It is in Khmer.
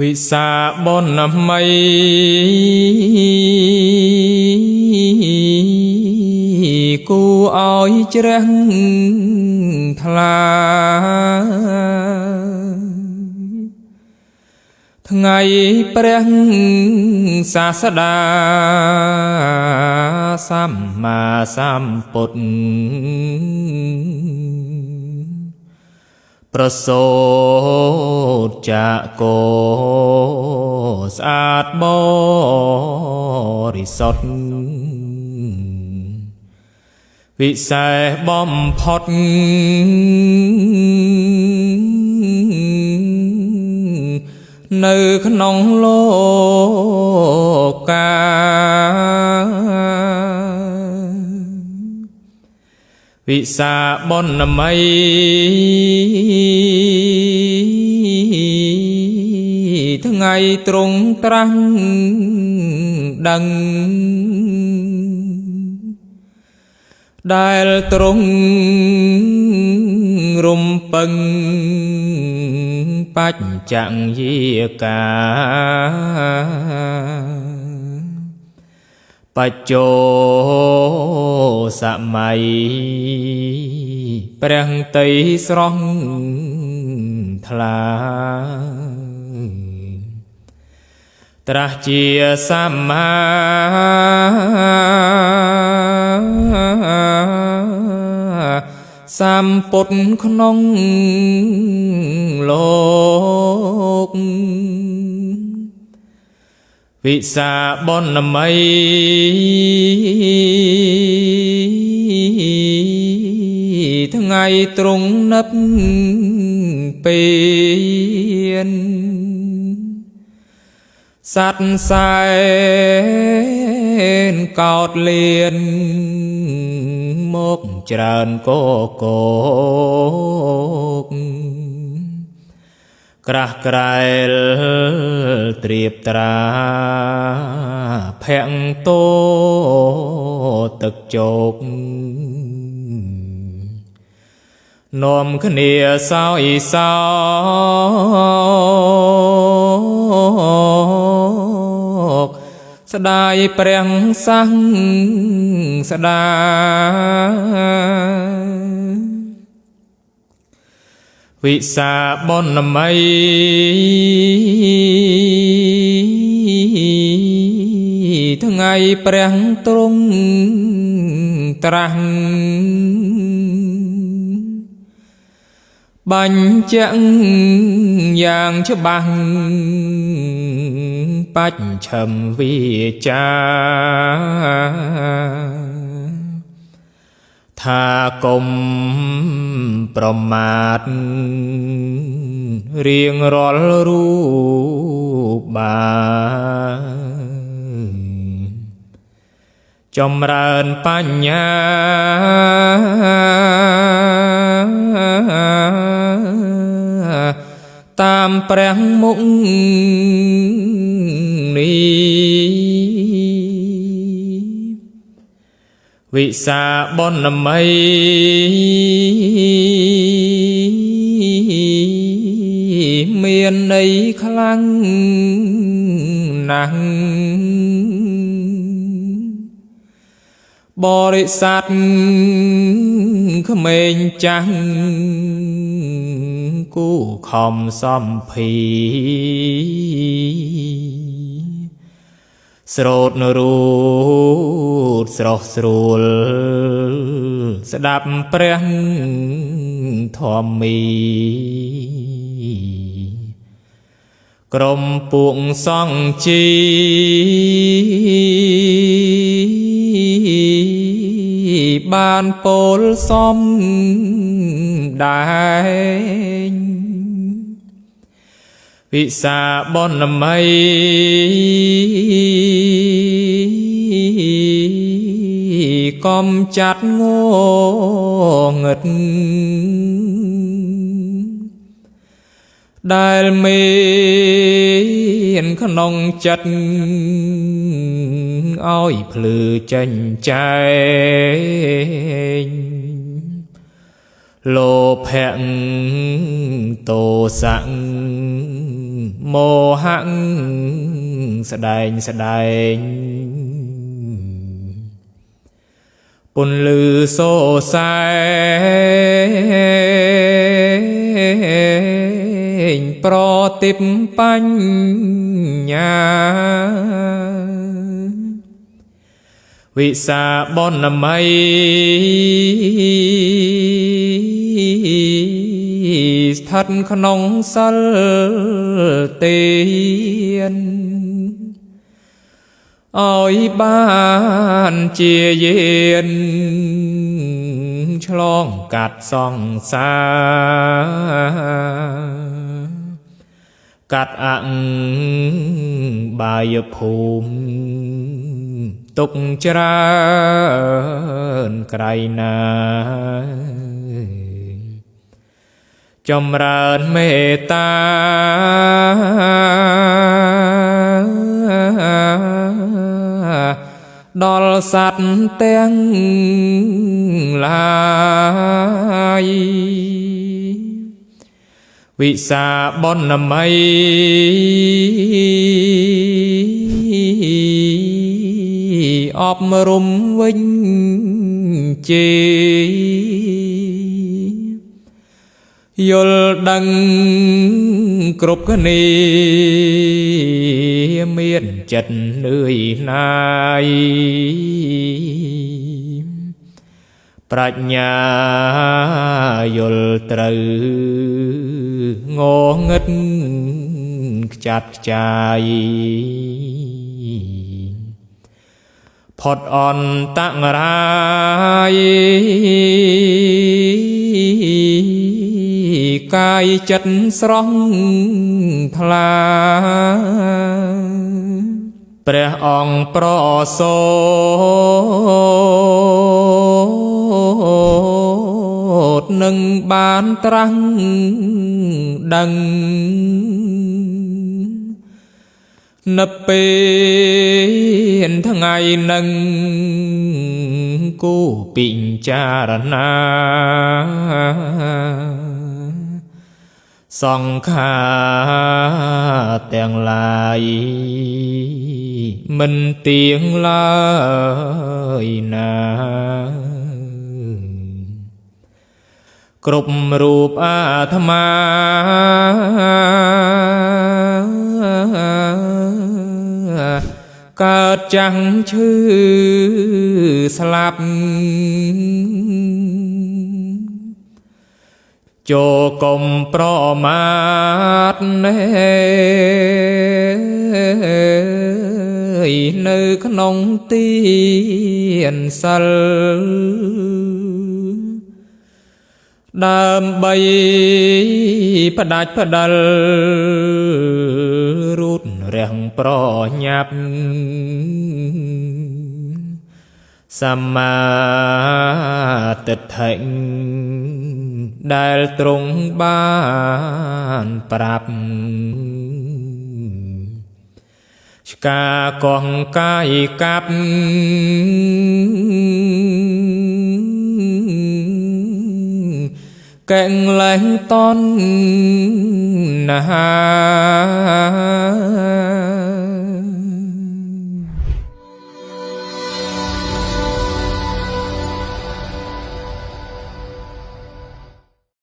វិសាបនម័យគូឲ្យជ្រះថ្លាថ្ងៃព្រះសាស្តាសម្មាសម្ពុទ្ធប្រសូតចាកោស្អាតបរិសុទ្ធវិសេសបំផុតនៅក្នុងលោកកាវិសាបនម័យថ្ងៃទ្រង់ត្រាស់ដឹងដែលទ្រង់រំពឹងបច្ចញ្យាកាបច្ចោសម័យព្រះតីស្រស់ថ្លាត្រាស់ជាសម្មាសម្ពុទ្ធក្នុងលោកវិសាបនម័យថ្ងៃទ្រង់និព្វានសត្វសែនកោតលៀនមកច្រើនកកក្រាស់ក្រែលត្រៀបត្រាភ័ងតោទឹកជោកនាំគ្នាសោយសោកស្ដាយព្រះសង្ឃស្ដាវិសាបនម័យថ្ងៃព្រះទ្រង់ត្រាស់បញ្ជាក់យ៉ាងច្បាស់បច្ឆិមវិចាថាកុំប្រមាទរៀងរាល់រូបបានចម្រើនបញ្ញាតាមព្រះមុខនេះវិសាបនម័យមានន័យខ្លាំងណាស់បរិស័ទក្មេងចាស់គូខំសំភីស្រោតរូតស្រស់ស្រួលស្ដាប់ព្រះធម្មីក្រុមពួកសង្ឃជីបានពោលសំដែងវិសាបនម័យកំចាត់ងងឹតដែលមានក្នុងចិត្តឲ្យភ្លឺចេញចែងលោភៈទោសៈ โมหังแสดงปุนลือโซแสงโปรติปปัญญาวิสาบอนนามัยทัดขนงสัลเตียนอ้อยบ้านเจียเย็นฉลองกัดส่องสากัดอังบายภูมิตุกจราไกรนาจำเริญเมตตาดอลสัตว์เตียงลายวิสาบอนนามัยอบรมวิญจียลดังกรุบกนีเมียนจัดเหนื่อยนายปรัชญายลตรึงงเงิดจัดใจพอดอ่อนตั้งรายกายจัดสร้องพลาพระองค์โปรโสดหนึ่งบานตรังดังนับเป็นทั้งไงนังกูปิญจารณาสองขาแตงลายมันเตียงลายนากรุบรูปอาธมาเกิดจังชื่อสลับโจกมปรมาทเนยนึกนองเตียนสัลดามใบพดัดพดัลรูดแรงปรยับสัมมาติดถึงได้ตรงบ้านปรับชกากองกายกับแกงแหลงต้นนา